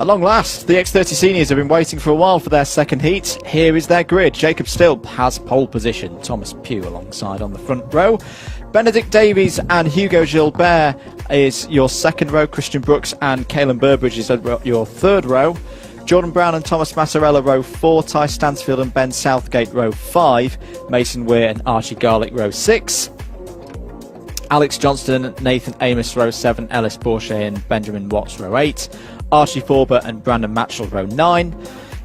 At long last, the X30 seniors have been waiting for a while for their second heat. Here is their grid. Jacob Stilp has pole position. Thomas Pugh alongside on the front row. Benedict Davies and Hugo Gilbert is your second row. Christian Brooks and Caelan Burbridge is your third row. Jordan Brown and Thomas Massarella row 4. Ty Stansfield and Ben Southgate row 5. Mason Weir and Archie Garlick row 6. Alex Johnston, Nathan Amos row 7. Ellis Bourget and Benjamin Watts row 8. Archie Forber and Brandon Matchell row 9.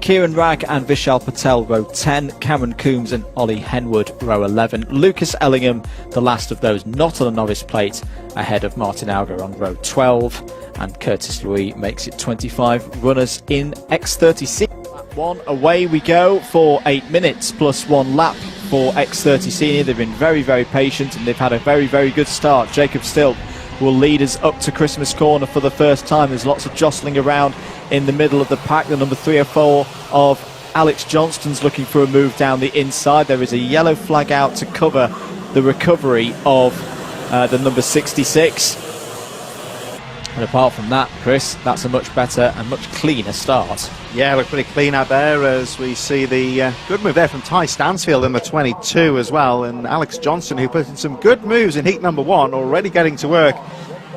Kieran Ragg and Vishal Patel row 10. Cameron Coombs and Ollie Henwood row 11. Lucas Ellingham, the last of those not on a novice plate, ahead of Martin Auger on row 12. And Curtis Louis makes it 25 runners in X30C. One, away we go for 8 minutes plus 1 lap for X30 Senior. They've been very, very patient and they've had a very, very good start. Jacob Stilp will lead us up to Christmas Corner for the first time. There's lots of jostling around in the middle of the pack. The number 3 or 4 of Alex Johnston's looking for a move down the inside. There is a yellow flag out to cover the recovery of the number 66. And apart from that, Chris, that's a much better and much cleaner start. Yeah, look pretty clean out there as we see the good move there from Ty Stansfield in the 22 as well. And Alex Johnston, who put in some good moves in heat number 1, already getting to work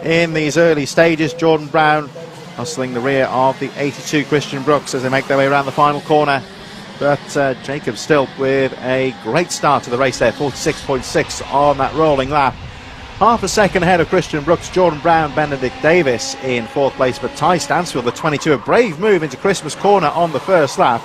in these early stages. Jordan Brown hustling the rear of the 82 Christian Brooks as they make their way around the final corner. But Jacob Stilp with a great start to the race there, 46.6 on that rolling lap. Half a second ahead of Christian Brooks, Jordan Brown, Benedict Davis in 4th place, but Ty Stansfield, the 22, a brave move into Christmas Corner on the first lap,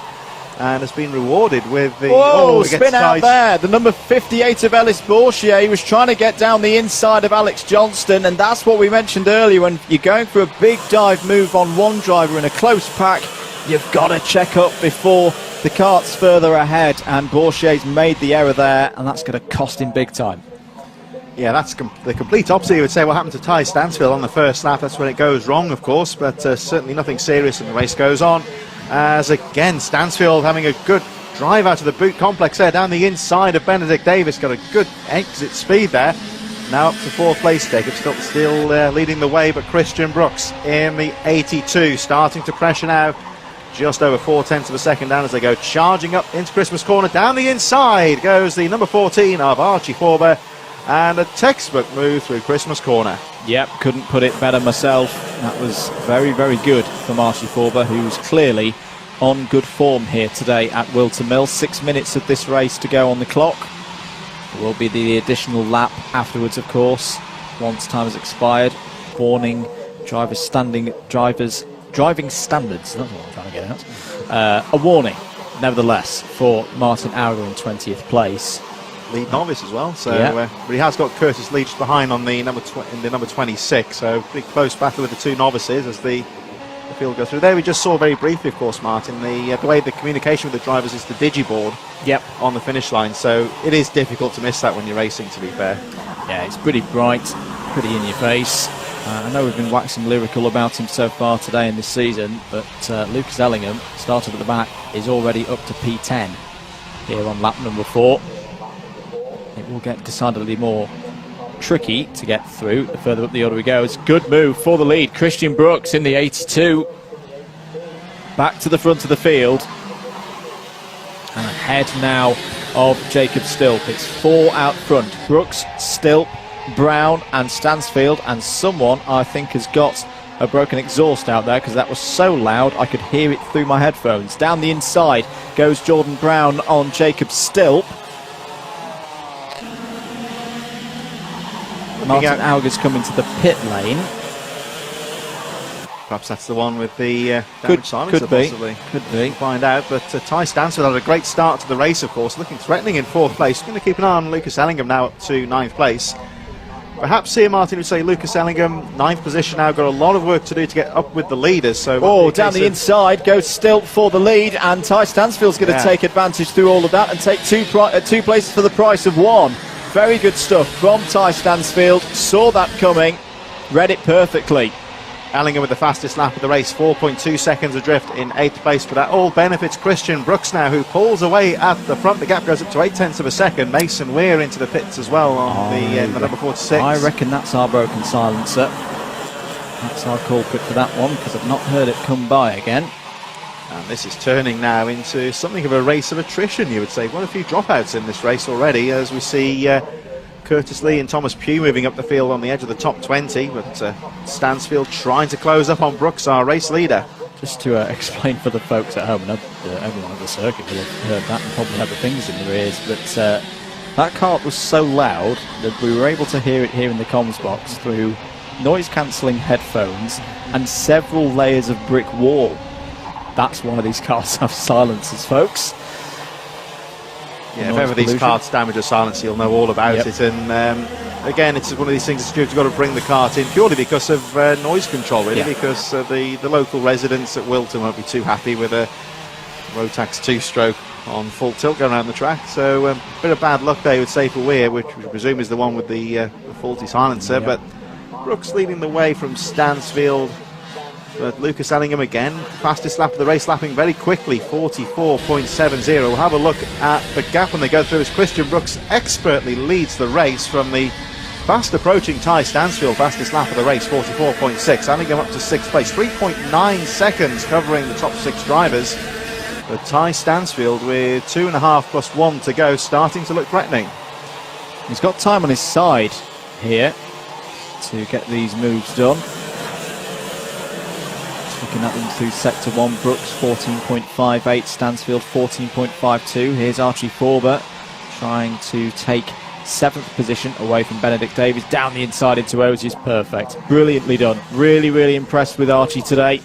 and has been rewarded with the... Whoa, spin out there. The number 58 of Ellis Bourget. He was trying to get down the inside of Alex Johnston, and that's what we mentioned earlier. When you're going for a big dive move on one driver in a close pack, you've got to check up before the cart's further ahead, and Bourget's made the error there, and that's going to cost him big time. Yeah, that's the complete opposite, you would say, what happened to Ty Stansfield on the first lap. That's when it goes wrong, of course, but certainly nothing serious, and the race goes on. As again, Stansfield having a good drive out of the boot complex there, down the inside of Benedict Davis, got a good exit speed there. Now up to 4th place, Jacob still leading the way, but Christian Brooks in the 82, starting to pressure now. Just over 4/10 of a second down as they go charging up into Christmas Corner. Down the inside goes the number 14 of Archie Forber. And a textbook move through Christmas Corner. Yep, couldn't put it better myself. That was very, very good from Archie Forber, who's clearly on good form here today at Whilton Mill. 6 minutes of this race to go on the clock. There will be the additional lap afterwards, of course, once time has expired. Warning, driving standards, that's what I'm trying to get at. A warning, nevertheless, for Martin Auger in 20th place. Lead novice as well, so but he has got Curtis Leach behind on the number 26, so big close battle with the 2 novices as the field goes through. There we just saw very briefly, of course, Martin, the way the communication with the drivers is the digiboard on the finish line, so it is difficult to miss that when you're racing, to be fair. Yeah, it's pretty bright, pretty in your face. I know we've been waxing lyrical about him so far today in this season, but Lucas Ellingham, started at the back, is already up to P10 here on lap number 4. It will get decidedly more tricky to get through the further up the order we go. It's a good move for the lead. Christian Brooks in the 82. Back to the front of the field. And ahead now of Jacob Stilp. It's 4 out front. Brooks, Stilp, Brown and Stansfield. And someone, I think, has got a broken exhaust out there because that was so loud I could hear it through my headphones. Down the inside goes Jordan Brown on Jacob Stilp. Martin Auger's coming to the pit lane. Perhaps that's the one with the damaged silencer, possibly. Could be. We'll find out. But Ty Stansfield had a great start to the race, of course, looking threatening in 4th place. Going to keep an eye on Lucas Ellingham now up to 9th place. Perhaps here, Martin would say Lucas Ellingham, 9th position now, got a lot of work to do to get up with the leaders. So down the inside goes Stilp for the lead, and Ty Stansfield's going to take advantage through all of that and take 2 places for the price of 1. Very good stuff from Ty Stansfield. Saw that coming, read it perfectly. Ellingham with the fastest lap of the race, 4.2 seconds adrift in 8th place, but that all benefits Christian Brooks now, who pulls away at the front. The gap goes up to 0.8 of a second. Mason Weir into the pits as well on the number 46. I reckon that's our broken silencer. That's our culprit for that one, because I've not heard it come by again. And this is turning now into something of a race of attrition, you would say. Quite a few dropouts in this race already, as we see Curtis Lee and Thomas Pugh moving up the field on the edge of the top 20, but Stansfield trying to close up on Brooks, our race leader. Just to explain for the folks at home, and everyone on the circuit will have heard that and probably have the fingers in their ears, but that cart was so loud that we were able to hear it here in the comms box through noise-cancelling headphones and several layers of brick wall. That's why these carts have silencers, folks. Yeah, if ever these carts damage a silencer, you'll know all about it. And again, it's one of these things that you've got to bring the cart in purely because of noise control, really, because the local residents at Whilton won't be too happy with a Rotax 2-stroke on full tilt going around the track. So a bit of bad luck there, you would say, for Weir, which we presume is the one with the faulty silencer. But Brooks leading the way from Stansfield. But Lucas Ellingham again, fastest lap of the race, lapping very quickly, 44.70. We'll have a look at the gap when they go through as Christian Brooks expertly leads the race from the fast approaching Ty Stansfield, fastest lap of the race, 44.6. Ellingham up to 6th place, 3.9 seconds covering the top 6 drivers. But Ty Stansfield with 2.5 plus 1 to go, starting to look threatening. He's got time on his side here to get these moves done. Looking at them through sector 1, Brooks 14.58, Stansfield 14.52. Here's Archie Forber trying to take 7th position away from Benedict Davies, down the inside into Osius. Perfect, brilliantly done. Really impressed with Archie today.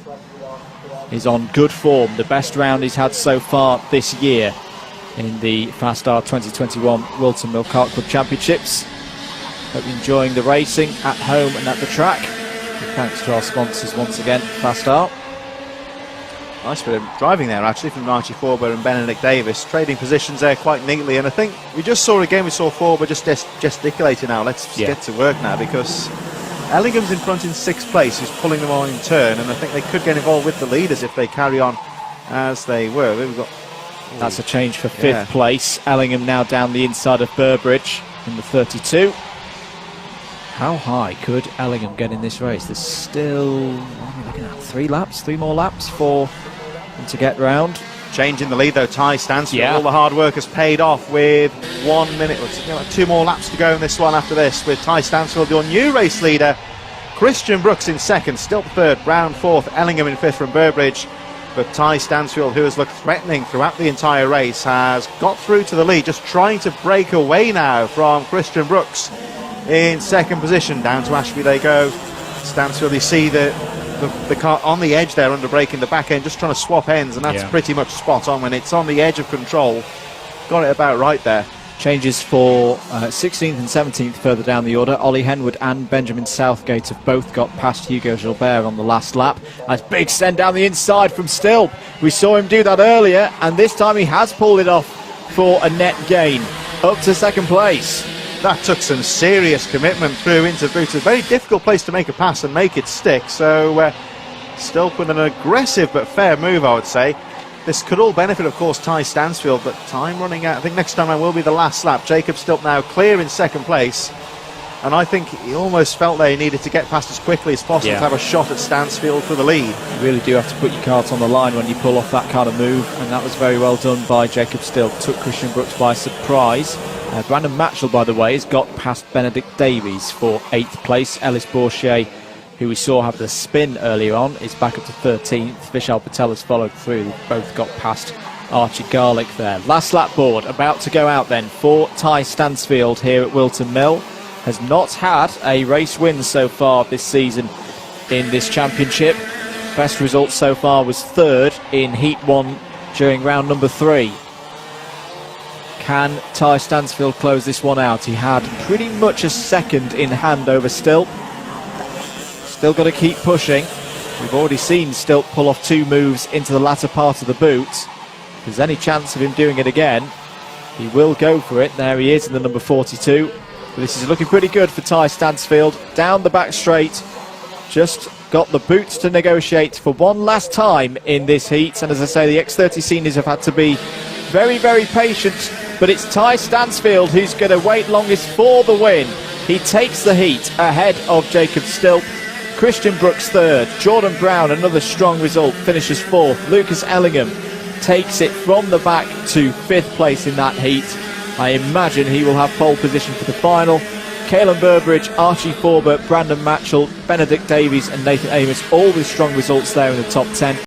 He's on good form, the best round he's had so far this year in the Fast R 2021 Whilton Mill Kart Club Championships. Hope you're enjoying the racing at home and at the track. Thanks to our sponsors once again, Fast R. Nice bit of driving there actually from Archie Forber and Benedict Davis, trading positions there quite neatly, and I think we just saw again, we saw Forber just gesticulating now. Let's get to work now, because Ellingham's in front in 6th place, who's pulling them on in turn, and I think they could get involved with the leaders if they carry on as they were. We've got that's a change for 5th place. Ellingham now down the inside of Burbridge in the 32. How high could Ellingham get in this race? There's still, what are we looking at, 3 more laps for him to get round. Changing the lead though, Ty Stansfield. All the hard work has paid off with 1 minute, 2 more laps to go in this one after this, with Ty Stansfield, your new race leader. Christian Brooks in 2nd, still 3rd, Brown 4th, Ellingham in 5th from Burbridge. But Ty Stansfield, who has looked threatening throughout the entire race, has got through to the lead, just trying to break away now from Christian Brooks. In 2nd position, down to Ashby they go. Stansfield, you see the car on the edge there under braking the back end, just trying to swap ends, and that's pretty much spot on when it's on the edge of control. Got it about right there. Changes for 16th and 17th further down the order. Ollie Henwood and Benjamin Southgate have both got past Hugo Gilbert on the last lap. That's big send down the inside from Stilp. We saw him do that earlier, and this time he has pulled it off for a net gain, up to 2nd place. That took some serious commitment through into boot. A very difficult place to make a pass and make it stick. So Stilp with an aggressive but fair move, I would say. This could all benefit, of course, Ty Stansfield, but time running out. I think next time around will be the last lap. Jacob Stilp now clear in 2nd place. And I think he almost felt that he needed to get past as quickly as possible to have a shot at Stansfield for the lead. You really do have to put your cart on the line when you pull off that kind of move, and that was very well done by Jacob Stilp. Took Christian Brooks by surprise. Brandon Matchell, by the way, has got past Benedict Davies for 8th place. Ellis Bourchier, who we saw have the spin earlier on, is back up to 13th. Vishal Patel has followed through. They've both got past Archie Garlick there. Last lap board about to go out then for Ty Stansfield here at Whilton Mill. Has not had a race win so far this season in this championship. Best result so far was 3rd in Heat 1 during round number 3. Can Ty Stansfield close this one out? He had pretty much a 2nd in hand over Stilp. Still got to keep pushing. We've already seen Stilp pull off 2 moves into the latter part of the boot. If there's any chance of him doing it again, he will go for it. There he is in the number 42. But this is looking pretty good for Ty Stansfield. Down the back straight. Just got the boots to negotiate for one last time in this heat. And as I say, the X30 seniors have had to be very patient. But it's Ty Stansfield who's going to wait longest for the win. He takes the heat ahead of Jacob Stilp. Christian Brooks third. Jordan Brown, another strong result, finishes fourth. Lucas Ellingham takes it from the back to fifth place in that heat. I imagine he will have pole position for the final. Caelan Burbridge, Archie Forbert, Brandon Matchell, Benedict Davies and Nathan Amos, all with strong results there in the top 10.